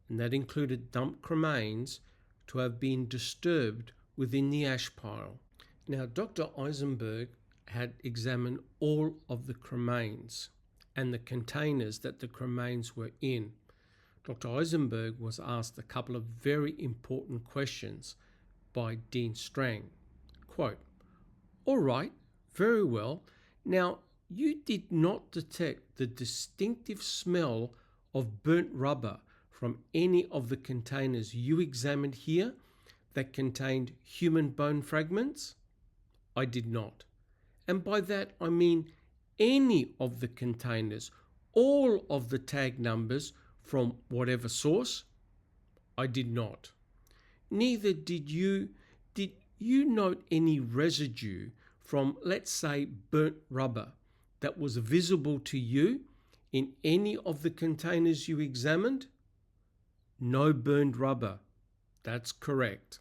and that included dumped cremains, to have been disturbed within the ash pile. Now, Dr. Eisenberg had examined all of the cremains and the containers that the cremains were in. Dr. Eisenberg was asked a couple of very important questions by Dean Strang. Quote, "All right, very well. Now, you did not detect the distinctive smell of burnt rubber from any of the containers you examined here that contained human bone fragments?" "I did not. And by that I mean any of the containers, all of the tag numbers from whatever source?" "I did not." "Neither did you note any residue from, let's say, burnt rubber that was visible to you in any of the containers you examined?" "No burned rubber." "That's correct."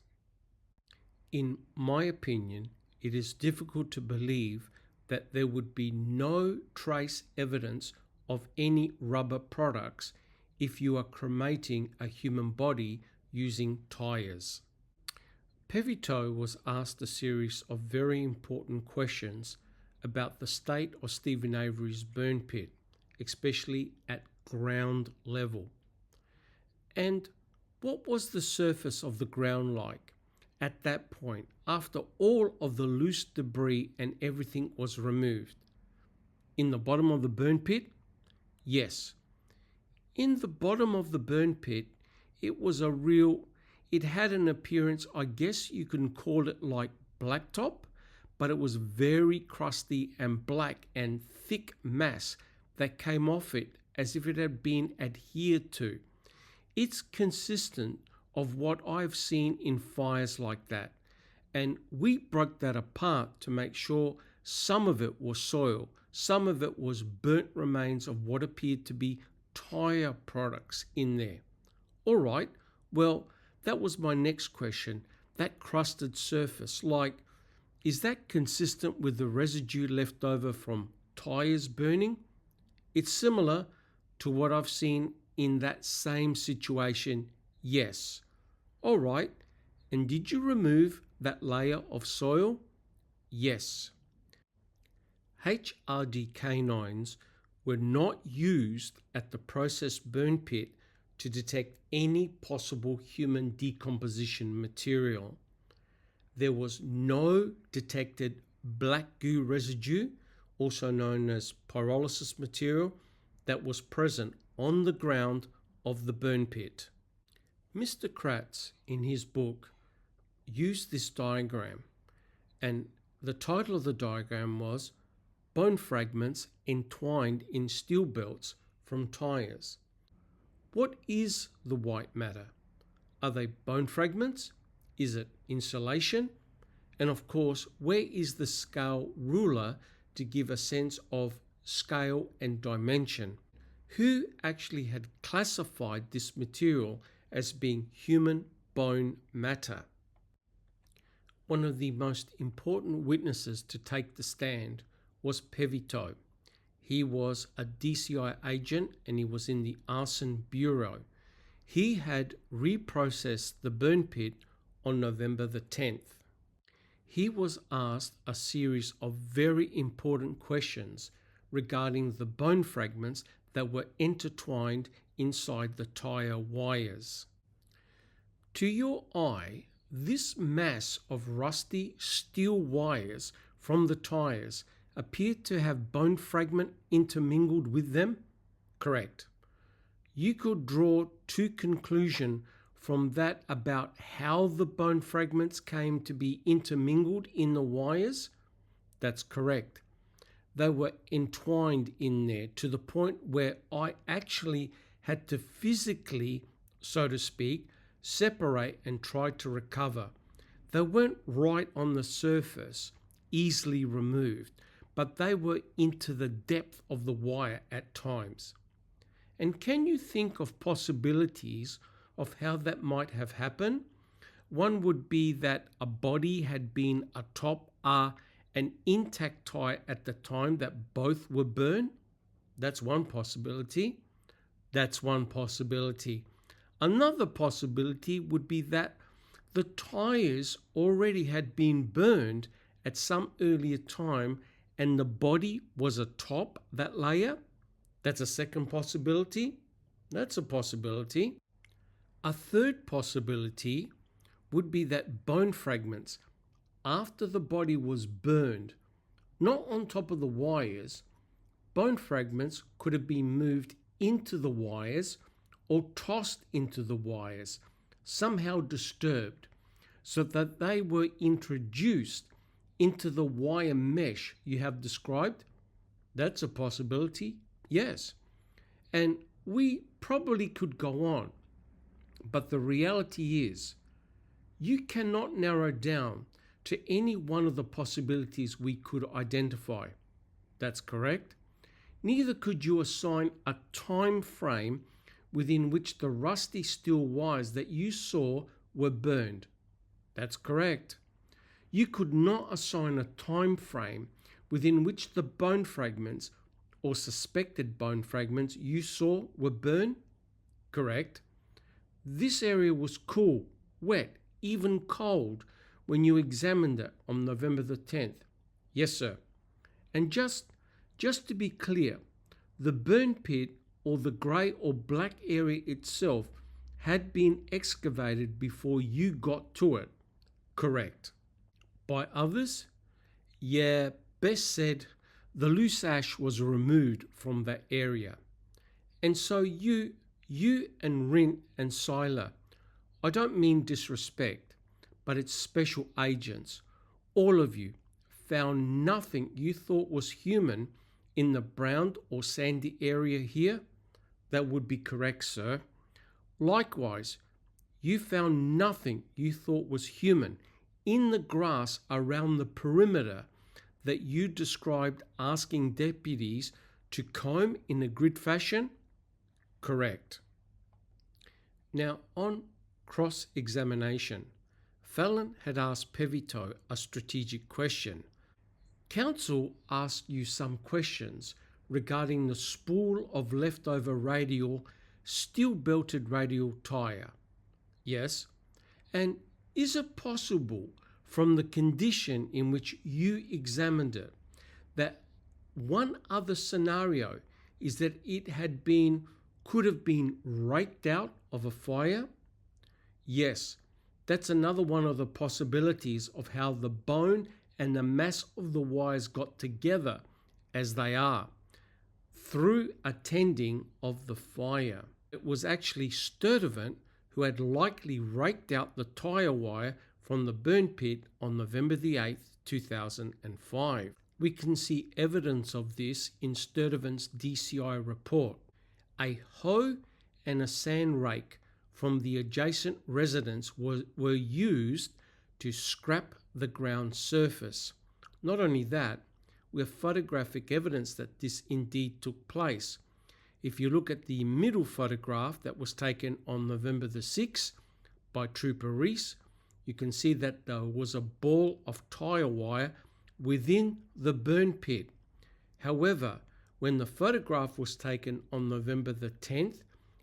In my opinion, it is difficult to believe that there would be no trace evidence of any rubber products if you are cremating a human body using tyres. Pevito was asked a series of very important questions about the state of Stephen Avery's burn pit, especially at ground level. And what was the surface of the ground like at that point, after all of the loose debris and everything was removed? In the bottom of the burn pit? Yes. In the bottom of the burn pit, it had an appearance, I guess you can call it like blacktop, but it was very crusty and black and thick mass that came off it as if it had been adhered to. It's consistent of what I've seen in fires like that, and we broke that apart to make sure some of it was soil, some of it was burnt remains of what appeared to be tyre products in there. All right, well, that was my next question. That crusted surface, is that consistent with the residue left over from tyres burning? It's similar to what I've seen in that same situation, yes. All right, and did you remove that layer of soil? Yes. HRD canines were not used at the processed burn pit to detect any possible human decomposition material. There was no detected black goo residue, also known as pyrolysis material, that was present on the ground of the burn pit. Mr. Kratz, in his book, used this diagram, and the title of the diagram was "Bone Fragments Entwined in Steel Belts from Tyres." What is the white matter? Are they bone fragments? Is it insulation? And of course, where is the scale ruler to give a sense of scale and dimension? Who actually had classified this material as being human bone matter? One of the most important witnesses to take the stand was Pevito. He was a DCI agent and he was in the Arson Bureau. He had reprocessed the burn pit on November the 10th. He was asked a series of very important questions regarding the bone fragments that were intertwined inside the tyre wires. To your eye, This mass of rusty steel wires from the tires appeared to have bone fragment intermingled with them? Correct. You could draw two conclusions from that about how the bone fragments came to be intermingled in the wires? That's correct. They were entwined in there to the point where I actually had to physically, so to speak, separate and try to recover. They weren't right on the surface, easily removed, but they were into the depth of the wire at times. And can you think of possibilities of how that might have happened? One would be that a body had been atop an intact tire at the time that both were burned. That's one possibility. Another possibility would be that the tires already had been burned at some earlier time and the body was atop that layer. That's a second possibility. That's a possibility. A third possibility would be that bone fragments, after the body was burned, not on top of the wires, bone fragments could have been moved into the wires or tossed into the wires, somehow disturbed, so that they were introduced into the wire mesh you have described. That's a possibility, yes. And we probably could go on, but the reality is you cannot narrow down to any one of the possibilities we could identify. That's correct. Neither could you assign a time frame within which the rusty steel wires that you saw were burned. That's correct. You could not assign a time frame within which the bone fragments or suspected bone fragments you saw were burned. Correct. This area was cool, wet, even cold when you examined it on November the 10th. Yes, sir. And just to be clear, the burn pit or the grey or black area itself had been excavated before you got to it. Correct. By others? Yeah, best said, the loose ash was removed from that area. And so you and Rint and Seiler, I don't mean disrespect, but it's special agents, all of you found nothing you thought was human in the brown or sandy area here? That would be correct, sir. Likewise, you found nothing you thought was human in the grass around the perimeter that you described asking deputies to comb in a grid fashion? Correct. Now, on cross-examination, Fallon had asked Pevito a strategic question. Counsel asked you some questions regarding the spool of leftover radial, steel-belted radial tire. Yes, and is it possible from the condition in which you examined it that one other scenario is that it could have been raked out of a fire? Yes, that's another one of the possibilities of how the bone and the mass of the wires got together as they are, through a tending of the fire. It was actually Sturtevant who had likely raked out the tire wire from the burn pit on November the 8th, 2005. We can see evidence of this in Sturtevant's DCI report. A hoe and a sand rake from the adjacent residence were used to scrap the ground surface. Not only that, we have photographic evidence that this indeed took place. If you look at the middle photograph that was taken on November the 6th by Trooper Reese, you can see that there was a ball of tire wire within the burn pit. However, when the photograph was taken on November the 10th,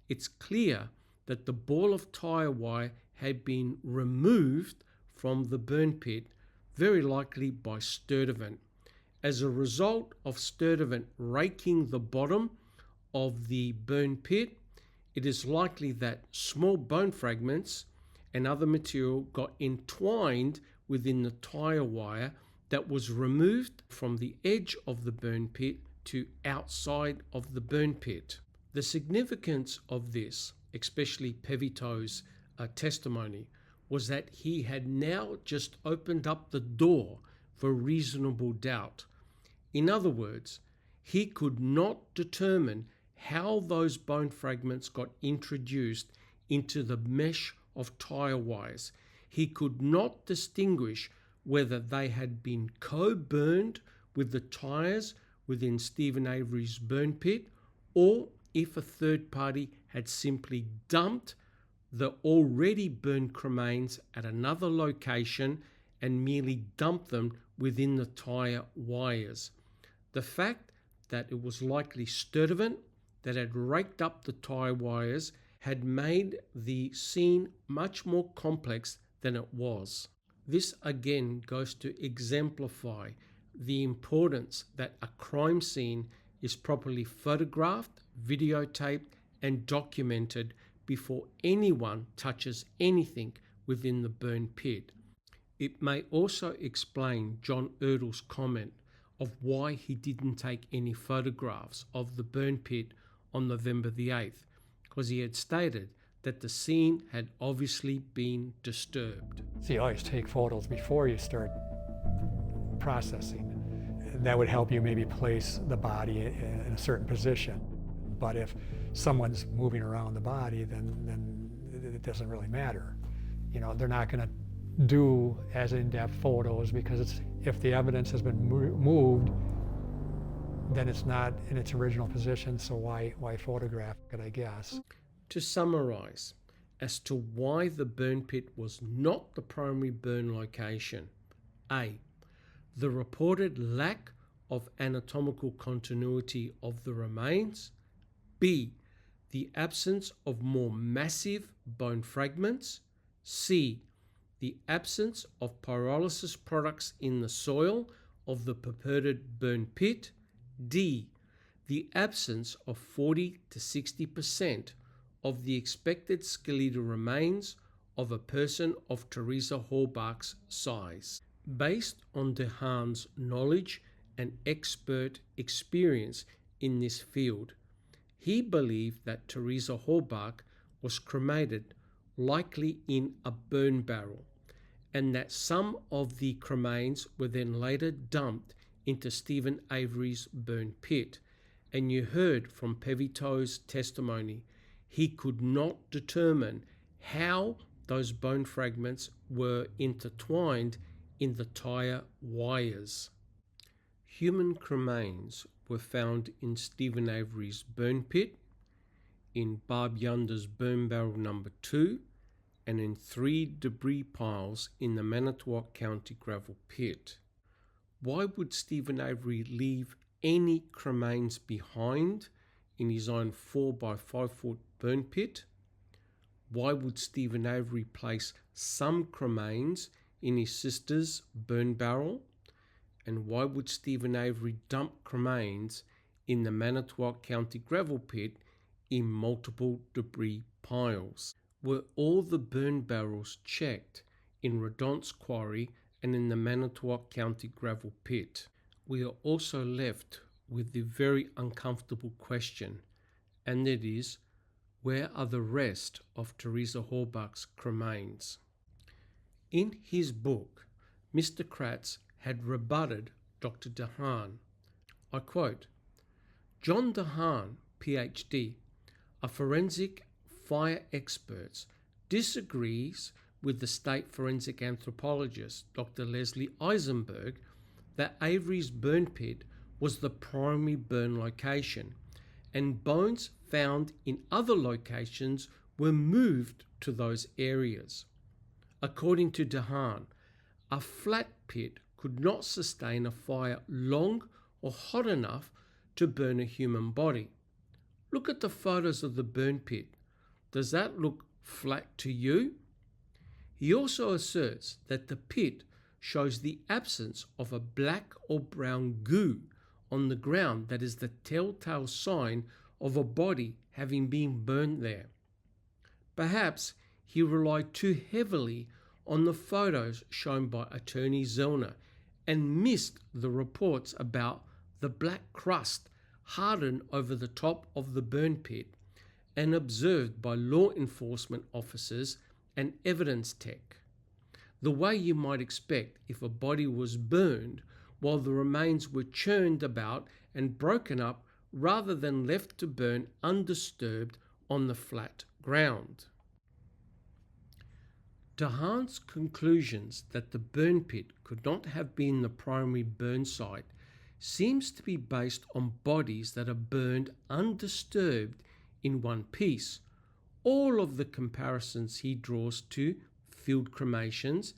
it's clear that the ball of tire wire had been removed from the burn pit, very likely by Sturtevant. As a result of Sturtevant raking the bottom of the burn pit, it is likely that small bone fragments and other material got entwined within the tire wire that was removed from the edge of the burn pit to outside of the burn pit. The significance of this, especially Pevito's testimony, was that he had now just opened up the door for reasonable doubt. In other words, he could not determine how those bone fragments got introduced into the mesh of tire wires. He could not distinguish whether they had been co-burned with the tires within Stephen Avery's burn pit, or if a third party had simply dumped the already burned cremains at another location and merely dumped them within the tire wires. The fact that it was likely Sturtevant that had raked up the tire wires had made the scene much more complex than it was. This again goes to exemplify the importance that a crime scene is properly photographed, videotaped, and documented before anyone touches anything within the burn pit. It may also explain John Erdel's comment of why he didn't take any photographs of the burn pit on November the 8th, because he had stated that the scene had obviously been disturbed. So you always take photos before you start processing. That would help you maybe place the body in a certain position. But if someone's moving around the body, then it doesn't really matter. You know, they're not going to do as in-depth photos because if the evidence has been moved, then it's not in its original position, so why photograph it, I guess. To summarize, as to why the burn pit was not the primary burn location: A, the reported lack of anatomical continuity of the remains; B, the absence of more massive bone fragments; C, the absence of pyrolysis products in the soil of the purported burn pit; D, the absence of 40 to 60% of the expected skeletal remains of a person of Teresa Halbach's size. Based on DeHaan's knowledge and expert experience in this field, he believed that Teresa Halbach was cremated, likely in a burn barrel, and that some of the cremains were then later dumped into Stephen Avery's burn pit. And you heard from Pevito's testimony, he could not determine how those bone fragments were intertwined in the tire wires. Human cremains were found in Stephen Avery's burn pit, in Barb Yunder's burn barrel number 2, and in 3 debris piles in the Manitowoc County gravel pit. Why would Stephen Avery leave any cremains behind in his own 4x5 foot burn pit? Why would Stephen Avery place some cremains in his sister's burn barrel? And why would Stephen Avery dump cremains in the Manitowoc County gravel pit in multiple debris piles? Were all the burn barrels checked in Redon's quarry and in the Manitowoc County gravel pit? We are also left with the very uncomfortable question, and it is, where are the rest of Teresa Halbach's cremains? In his book, Mr. Kratz had rebutted Dr. DeHaan. I quote, "John DeHaan, PhD, a forensic fire expert, disagrees with the state forensic anthropologist, Dr. Leslie Eisenberg, that Avery's burn pit was the primary burn location, and bones found in other locations were moved to those areas. According to DeHaan, a flat pit could not sustain a fire long or hot enough to burn a human body. Look at the photos of the burn pit. Does that look flat to you?" He also asserts that the pit shows the absence of a black or brown goo on the ground that is the telltale sign of a body having been burned there. Perhaps he relied too heavily on the photos shown by Attorney Zellner and missed the reports about the black crust hardened over the top of the burn pit and observed by law enforcement officers and evidence tech. The way you might expect if a body was burned while the remains were churned about and broken up rather than left to burn undisturbed on the flat ground. DeHaan's conclusions that the burn pit could not have been the primary burn site seems to be based on bodies that are burned undisturbed in one piece. All of the comparisons he draws to field cremations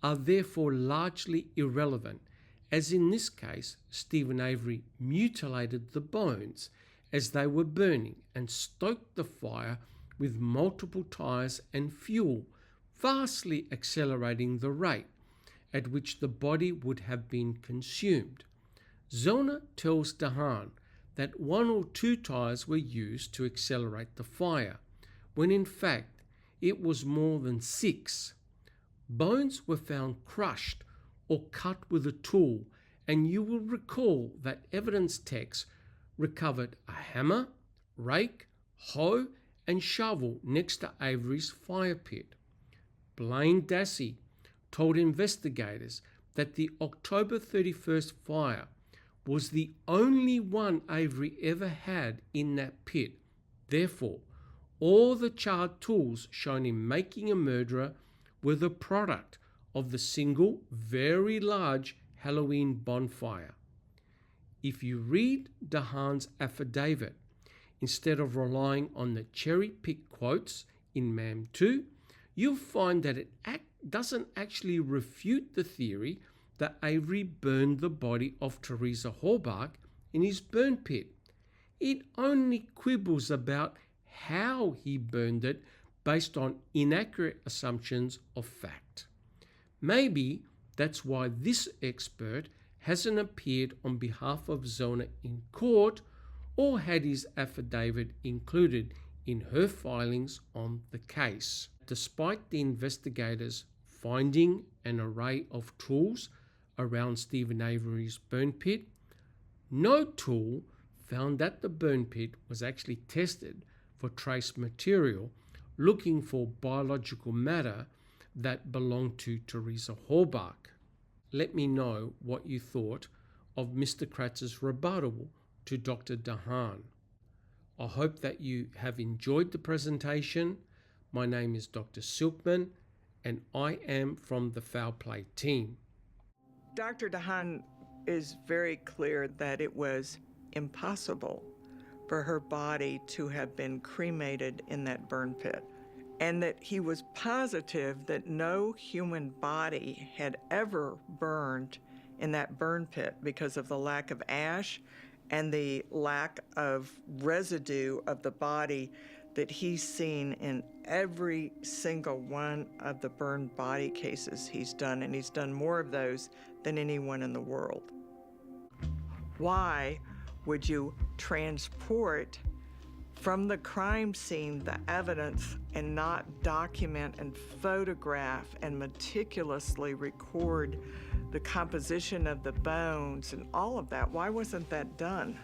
are therefore largely irrelevant, as in this case Steven Avery mutilated the bones as they were burning and stoked the fire with multiple tires and fuel, vastly accelerating the rate at which the body would have been consumed. Zellner tells DeHaan that 1 or 2 tires were used to accelerate the fire, when in fact it was more than 6. Bones were found crushed or cut with a tool, and you will recall that evidence techs recovered a hammer, rake, hoe and shovel next to Avery's fire pit. Blaine Dassey told investigators that the October 31st fire was the only one Avery ever had in that pit. Therefore, all the charred tools shown in Making a Murderer were the product of the single, very large Halloween bonfire. If you read DeHaan's affidavit, instead of relying on the cherry-picked quotes in MAM 2, you'll find that it doesn't actually refute the theory that Avery burned the body of Teresa Halbach in his burn pit. It only quibbles about how he burned it based on inaccurate assumptions of fact. Maybe that's why this expert hasn't appeared on behalf of Zellner in court or had his affidavit included in her filings on the case. Despite the investigators finding an array of tools around Steven Avery's burn pit, no tool found at the burn pit was actually tested for trace material looking for biological matter that belonged to Teresa Halbach. Let me know what you thought of Mr. Kratz's rebuttal to Dr. DeHaan. I hope that you have enjoyed the presentation. My name is Dr. Silkman, and I am from the Foul Play team. Dr. DeHaan is very clear that it was impossible for her body to have been cremated in that burn pit, and that he was positive that no human body had ever burned in that burn pit because of the lack of ash and the lack of residue of the body that he's seen in every single one of the burned body cases he's done, and he's done more of those than anyone in the world. Why would you transport from the crime scene the evidence and not document and photograph and meticulously record the composition of the bones and all of that? Why wasn't that done?